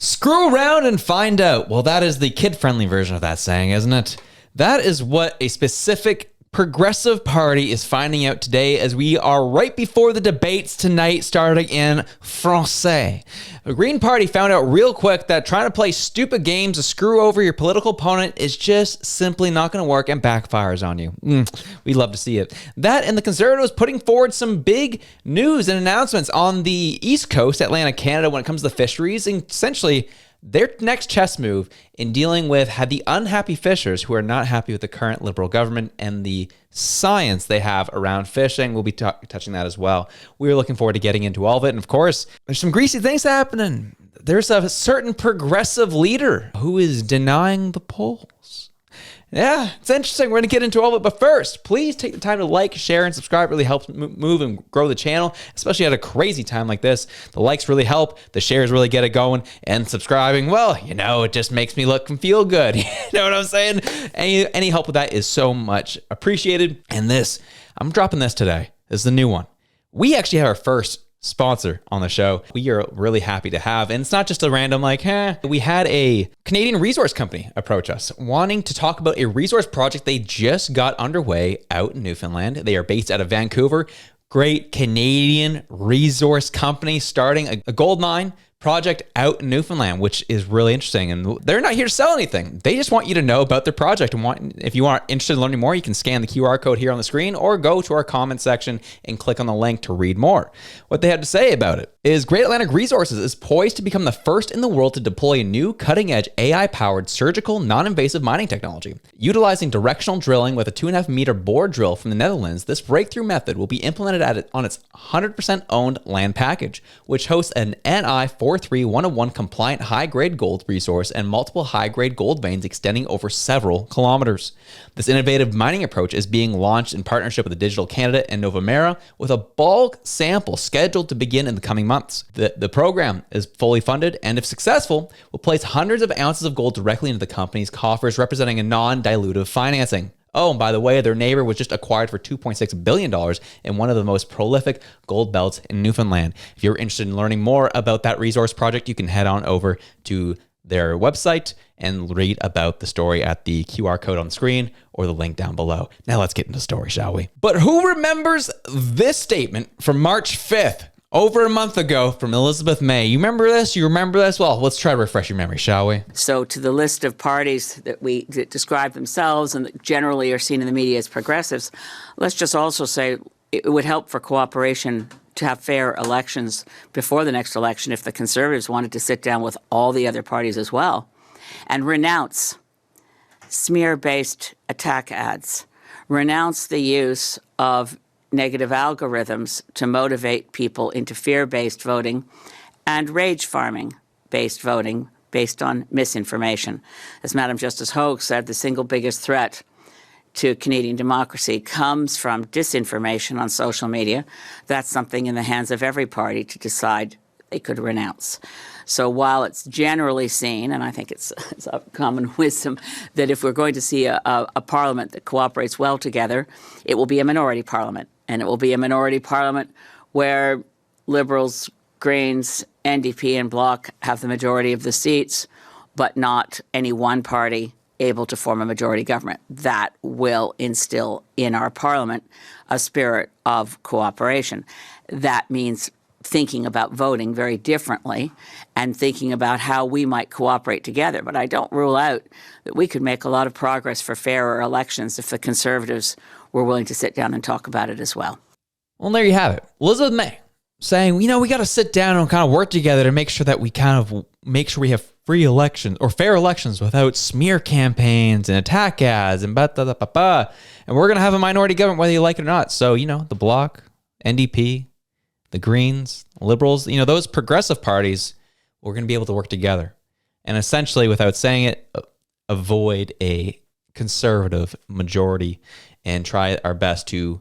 Screw around and find out. Well, that is the kid-friendly version of that saying, isn't it? That is what a specific progressive party is finding out today as we are right before the debates tonight starting in Francais. The Green Party found out real quick that trying to play stupid games to screw over your political opponent is just simply not going to work and backfires on you. We love to see it. That and the Conservatives putting forward some big news and announcements on the East Coast, Atlantic Canada, when it comes to fisheries, and essentially their next chess move in dealing with the unhappy fishers who are not happy with the current Liberal government and the science they have around fishing. We'll be touching that as well. We're looking forward to getting into all of it. And of course, there's some greasy things happening. There's a certain progressive leader who is denying the polls. Yeah, it's interesting. We're going to get into all of it. But first, please take the time to like, share, and subscribe. It really helps move and grow the channel, especially at a crazy time like this. The likes really help. The shares really get it going. And subscribing, well, it just makes me look and feel good. You know what I'm saying? Any help with that is so much appreciated. And I'm dropping this today. This is the new one. We actually have our first sponsor on the show. We are really happy to have, and it's not just a random we had a Canadian resource company approach us wanting to talk about a resource project they just got underway out in Newfoundland. They are based out of Vancouver. Great Canadian resource company starting a gold mine project out in Newfoundland, which is really interesting. And they're not here to sell anything. They just want you to know about their project. And if you are interested in learning more, you can scan the QR code here on the screen or go to our comment section and click on the link to read more. What they had to say about it is Great Atlantic Resources is poised to become the first in the world to deploy a new cutting-edge AI-powered surgical non-invasive mining technology. Utilizing directional drilling with a 2.5-meter bore drill from the Netherlands, this breakthrough method will be implemented on its 100% owned land package, which hosts an NI 43101 compliant high-grade gold resource and multiple high-grade gold veins extending over several kilometers. This innovative mining approach is being launched in partnership with Digital Canada and Novamera, with a bulk sample scheduled to begin in the coming months. The program is fully funded, and if successful, will place hundreds of ounces of gold directly into the company's coffers, representing a non-dilutive financing. Oh, and by the way, their neighbor was just acquired for $2.6 billion in one of the most prolific gold belts in Newfoundland. If you're interested in learning more about that resource project, you can head on over to their website and read about the story at the QR code on the screen or the link down below. Now let's get into the story, shall we? But who remembers this statement from March 5th? Over a month ago from Elizabeth May. You remember this? You remember this? Well, let's try to refresh your memory, shall we? So to the list of parties that describe themselves and that generally are seen in the media as progressives, let's just also say it would help for cooperation to have fair elections before the next election if the Conservatives wanted to sit down with all the other parties as well and renounce smear-based attack ads, renounce the use of negative algorithms to motivate people into fear-based voting and rage farming-based voting based on misinformation. As Madam Justice Hogue said, the single biggest threat to Canadian democracy comes from disinformation on social media. That's something in the hands of every party to decide they could renounce. So while it's generally seen, and I think it's a common wisdom, that if we're going to see a parliament that cooperates well together, it will be a minority parliament. And it will be a minority parliament where Liberals, Greens, NDP, and Bloc have the majority of the seats, but not any one party able to form a majority government. That will instill in our parliament a spirit of cooperation. That means thinking about voting very differently and thinking about how we might cooperate together. But I don't rule out that we could make a lot of progress for fairer elections if the Conservatives were willing to sit down and talk about it as well. Well, there you have it. Elizabeth May saying, we got to sit down and kind of work together to make sure that we we have free elections or fair elections without smear campaigns and attack ads and and we're going to have a minority government whether you like it or not. So, the Bloc, NDP, the Greens, Liberals, those progressive parties, we're going to be able to work together. And essentially, without saying it, avoid a conservative majority and try our best to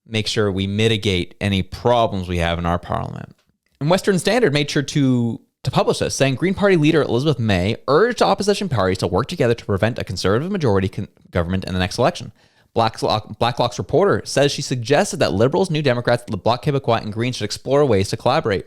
make sure we mitigate any problems we have in our parliament. And Western Standard made sure to publish this, saying Green Party leader Elizabeth May urged opposition parties to work together to prevent a conservative majority government in the next election. Blacklock's reporter says she suggested that Liberals, New Democrats, the Bloc Québécois, and Greens should explore ways to collaborate.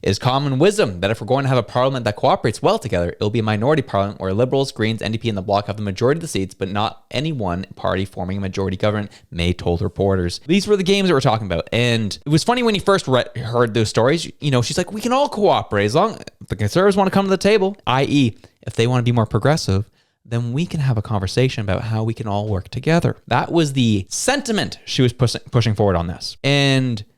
It is common wisdom that if we're going to have a parliament that cooperates well together, it will be a minority parliament where Liberals, Greens, NDP, and the Bloc have the majority of the seats, but not any one party forming a majority government, May told reporters. These were the games that we're talking about. And it was funny when you first heard those stories. You know, she's like, we can all cooperate as long as the Conservatives want to come to the table, i.e., if they want to be more progressive, then we can have a conversation about how we can all work together. That was the sentiment she was pushing forward on this.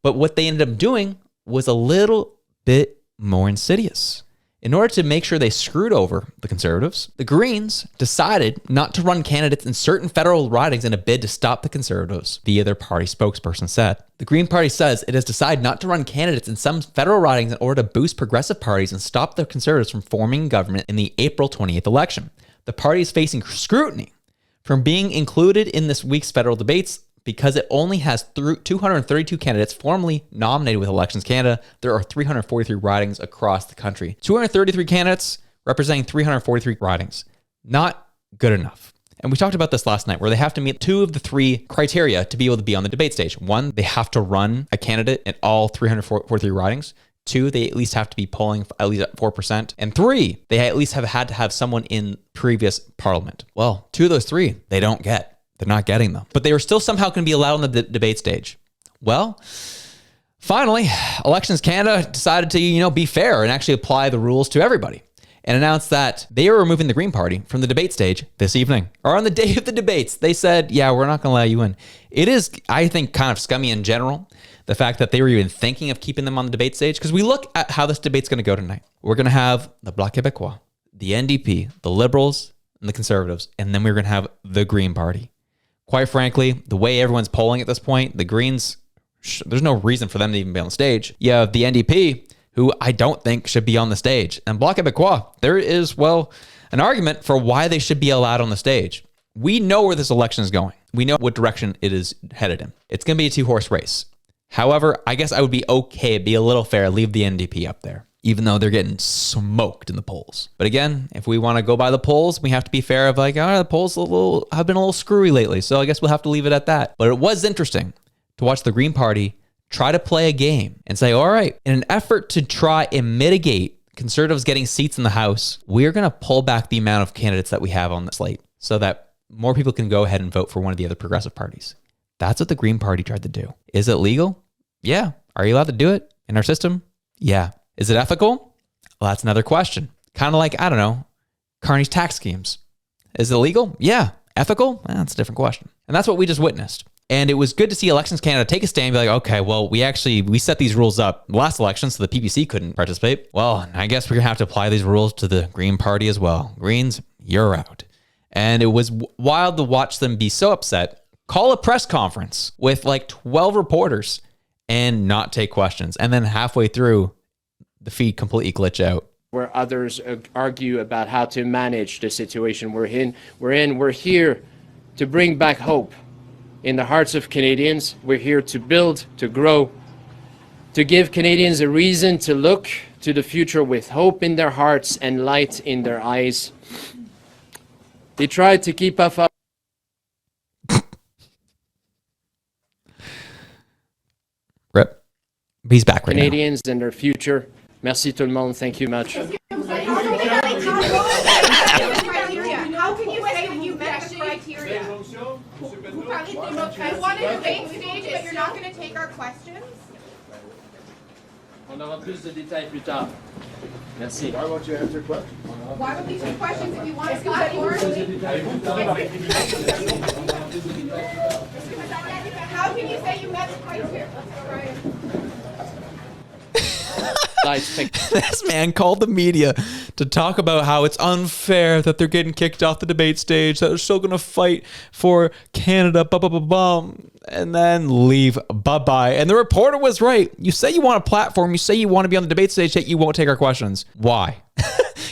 But what they ended up doing was a little bit more insidious. In order to make sure they screwed over the Conservatives, the Greens decided not to run candidates in certain federal ridings in a bid to stop the Conservatives, via their party spokesperson said. The Green Party says it has decided not to run candidates in some federal ridings in order to boost progressive parties and stop the Conservatives from forming government in the April 28th election. The party is facing scrutiny from being included in this week's federal debates because it only has 232 candidates formally nominated with Elections Canada. There are 343 ridings across the country. 233 candidates representing 343 ridings. Not good enough. And we talked about this last night, where they have to meet 2 of the 3 criteria to be able to be on the debate stage. 1, they have to run a candidate in all 343 ridings. 2, they at least have to be polling at least at 4%. And 3, they at least have had to have someone in previous parliament. Well, 2 of those 3, they don't get. They're not getting them. But they were still somehow going to be allowed on the debate stage. Well, finally, Elections Canada decided to, be fair and actually apply the rules to everybody and announced that they are removing the Green Party from the debate stage this evening. Or on the day of the debates, they said, yeah, we're not going to allow you in. It is, I think, kind of scummy in general, the fact that they were even thinking of keeping them on the debate stage, because we look at how this debate's going to go tonight. We're going to have the Bloc Québécois, the NDP, the Liberals, and the Conservatives, and then we're going to have the Green Party. Quite frankly, the way everyone's polling at this point, the Greens, there's no reason for them to even be on the stage. You have the NDP, who I don't think should be on the stage. And Bloc Québécois, there is, an argument for why they should be allowed on the stage. We know where this election is going. We know what direction it is headed in. It's going to be a 2-horse race. However, I guess I would be okay, be a little fair, leave the NDP up there, even though they're getting smoked in the polls. But again, if we want to go by the polls, we have to be fair of the polls have been a little screwy lately. So I guess we'll have to leave it at that. But it was interesting to watch the Green Party try to play a game and say, all right, in an effort to try and mitigate Conservatives getting seats in the House, we're going to pull back the amount of candidates that we have on the slate so that more people can go ahead and vote for one of the other progressive parties. That's what the Green Party tried to do. Is it legal? Yeah. Are you allowed to do it in our system? Yeah. Is it ethical? Well, that's another question. Kind of like, Carney's tax schemes. Is it legal? Yeah. Ethical? That's a different question. And that's what we just witnessed. And it was good to see Elections Canada take a stand and be like, okay, well, we set these rules up last election so the PPC couldn't participate. Well, I guess we're going to have to apply these rules to the Green Party as well. Greens, you're out. And it was wild to watch them be so upset, call a press conference with 12 reporters and not take questions. And then halfway through, the feed completely glitch out. Where others argue about how to manage the situation we're in. We're here to bring back hope in the hearts of Canadians. We're here to build, to grow, to give Canadians a reason to look to the future with hope in their hearts and light in their eyes. They tried to keep us up. Rip. He's back right Canadians and their future. Merci tout le monde. Thank you much. How can you say that you met the criteria? You want a debate stage, but you're not going to take our questions? On aura plus de détails plus tard. Merci. Why won't you answer questions? Why don't we take questions if you want to do that more? How can you say you met the criteria? This man called the media to talk about how it's unfair that they're getting kicked off the debate stage, that they're still going to fight for Canada, and then leave, bye-bye. And the reporter was right. You say you want a platform, you say you want to be on the debate stage, yet you won't take our questions. Why?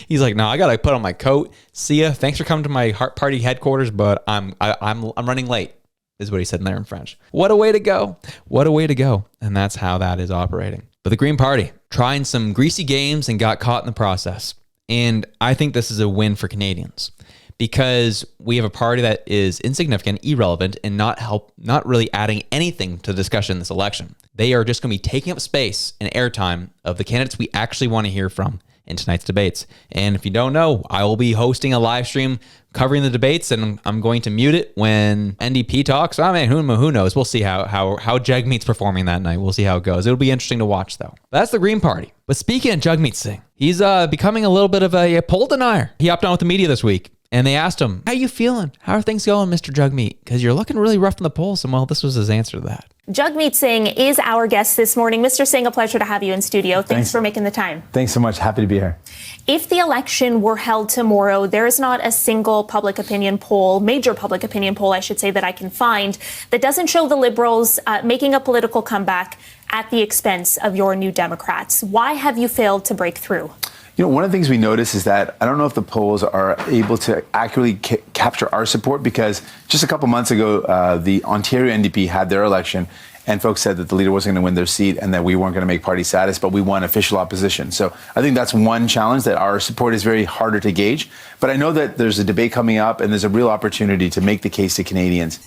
He's like, no, I got to put on my coat. See ya. Thanks for coming to my party headquarters, but I'm running late, is what he said in there in French. What a way to go. What a way to go. And that's how that is operating. But the Green Party trying some greasy games and got caught in the process. And I think this is a win for Canadians because we have a party that is insignificant, irrelevant, and not really adding anything to the discussion in this election. They are just going to be taking up space and airtime of the candidates we actually want to hear from in tonight's debates. And if you don't know, I will be hosting a live stream covering the debates, and I'm going to mute it when NDP talks. I mean, who knows? We'll see how Jagmeet's performing that night. We'll see how it goes. It'll be interesting to watch, though. That's the Green Party. But speaking of Jagmeet Singh, he's becoming a little bit of a poll denier. He hopped on with the media this week, and they asked him, how you feeling? How are things going, Mr. Jagmeet? Because you're looking really rough in the polls. And well, this was his answer to that. Jagmeet Singh is our guest this morning. Mr. Singh, a pleasure to have you in studio. Thanks for making the time. Thanks so much. Happy to be here. If the election were held tomorrow, there is not a single public opinion poll, major public opinion poll, I should say, that I can find that doesn't show the Liberals making a political comeback at the expense of your New Democrats. Why have you failed to break through? You know, one of the things we notice is that I don't know if the polls are able to accurately capture our support, because just a couple months ago, the Ontario NDP had their election, and folks said that the leader wasn't going to win their seat and that we weren't going to make party status, but we won official opposition. So I think that's one challenge, that our support is very harder to gauge. But I know that there's a debate coming up, and there's a real opportunity to make the case to Canadians.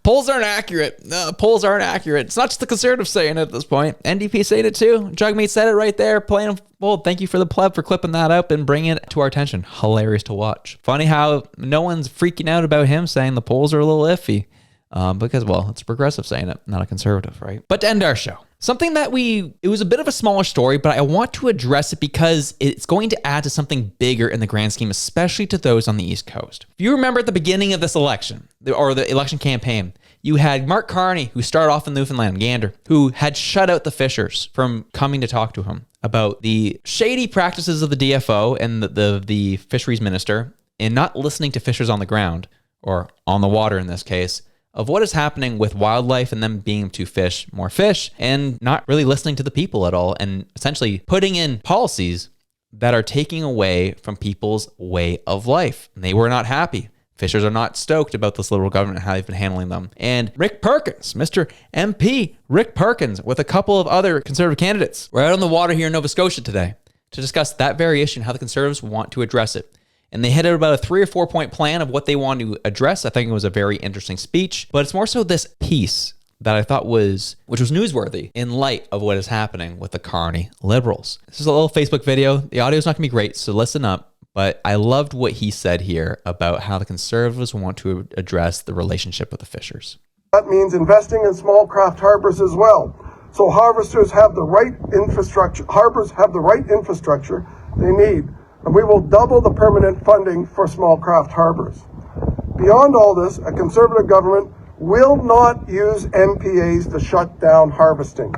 Polls aren't accurate. Polls aren't accurate. It's not just the Conservatives saying it at this point. NDP saying it too. Jagmeet said it right there. Well, thank you for the pleb for clipping that up and bringing it to our attention. Hilarious to watch. Funny how no one's freaking out about him saying the polls are a little iffy. Because, well, it's a progressive saying it, not a conservative, right? But to end our show, something that it was a bit of a smaller story, but I want to address it because it's going to add to something bigger in the grand scheme, especially to those on the East Coast. If you remember at the beginning of this election, or the election campaign, you had Mark Carney, who started off in Newfoundland and Gander, who had shut out the fishers from coming to talk to him about the shady practices of the DFO and the fisheries minister, and not listening to fishers on the ground, or on the water in this case, of what is happening with wildlife and them being able to fish more fish, and not really listening to the people at all, and essentially putting in policies that are taking away from people's way of life. And they were not happy. Fishers are not stoked about this Liberal government and how they've been handling them. And Rick Perkins, Mr. MP Rick Perkins, with a couple of other Conservative candidates, were out on the water here in Nova Scotia today to discuss that very issue and how the Conservatives want to address it. And they hit out about a 3 or 4 point plan of what they want to address. I think it was a very interesting speech, but it's more so this piece that I thought which was newsworthy in light of what is happening with the Carney Liberals. This is a little Facebook video. The audio is not going to be great, so listen up. But I loved what he said here about how the Conservatives want to address the relationship with the fishers. That means investing in small craft harbors as well. So harvesters have the right infrastructure, harbors have the right infrastructure they need. And we will double the permanent funding for small craft harbors. Beyond all this, a Conservative government will not use MPAs to shut down harvesting.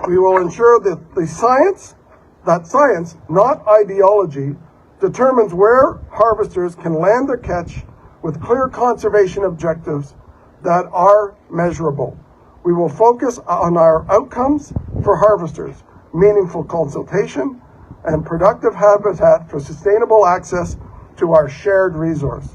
We will ensure that science, not ideology, determines where harvesters can land their catch with clear conservation objectives that are measurable. We will focus on our outcomes for harvesters, meaningful consultation, and productive habitat for sustainable access to our shared resource.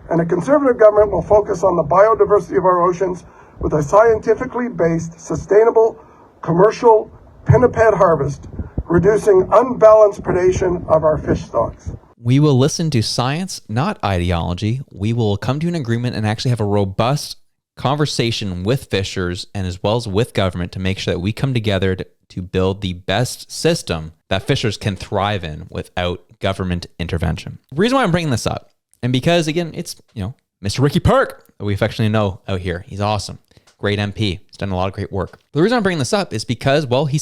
And a Conservative government will focus on the biodiversity of our oceans with a scientifically based, sustainable, commercial pinniped harvest, reducing unbalanced predation of our fish stocks. We will listen to science, not ideology. We will come to an agreement and actually have a robust conversation with fishers and as well as with government to make sure that we come together to build the best system that fishers can thrive in without government intervention. The reason why I'm bringing this up, and because again, it's, Mr. Ricky Perk that we affectionately know out here. He's awesome. Great MP. He's done a lot of great work. The reason I'm bringing this up is because, well, he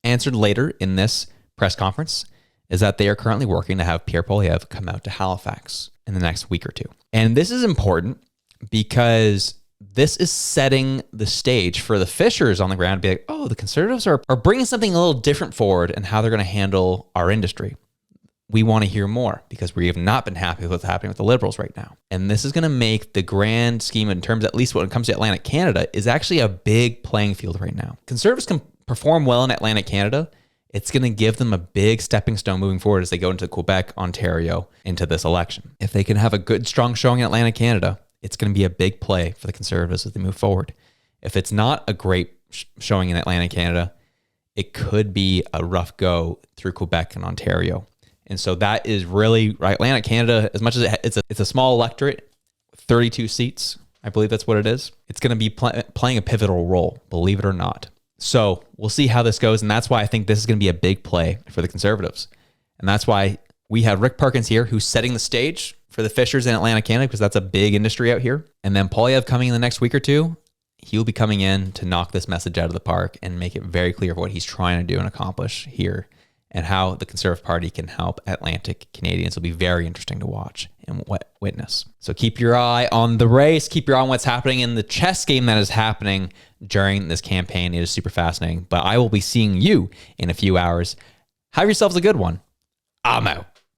answered later in this press conference is that they are currently working to have Pierre Poilievre come out to Halifax in the next week or two. And this is important because this is setting the stage for the fishers on the ground to be like, oh, the Conservatives are bringing something a little different forward and how they're going to handle our industry. We want to hear more because we have not been happy with what's happening with the Liberals right now. And this is going to make the grand scheme in terms, at least when it comes to Atlantic Canada, is actually a big playing field right now. Conservatives can perform well in Atlantic Canada. It's going to give them a big stepping stone moving forward as they go into Quebec, Ontario, into this election. If they can have a good, strong showing in Atlantic Canada, it's going to be a big play for the Conservatives as they move forward. If it's not a great showing in Atlantic Canada, it could be a rough go through Quebec and Ontario. And so that is really right. Atlantic Canada, as much as it's a small electorate, 32 seats, I believe that's what it is. It's going to be playing a pivotal role, believe it or not. So we'll see how this goes. And that's why I think this is going to be a big play for the Conservatives. And that's why we have Rick Perkins here, who's setting the stage for the fishers in Atlantic Canada, because that's a big industry out here. And then Poilievre coming in the next week or two, he will be coming in to knock this message out of the park and make it very clear of what he's trying to do and accomplish here, and how the Conservative Party can help Atlantic Canadians. Will be very interesting to watch and witness. So keep your eye on the race. Keep your eye on what's happening in the chess game that is happening during this campaign. It is super fascinating. But I will be seeing you in a few hours. Have yourselves a good one. I'm out.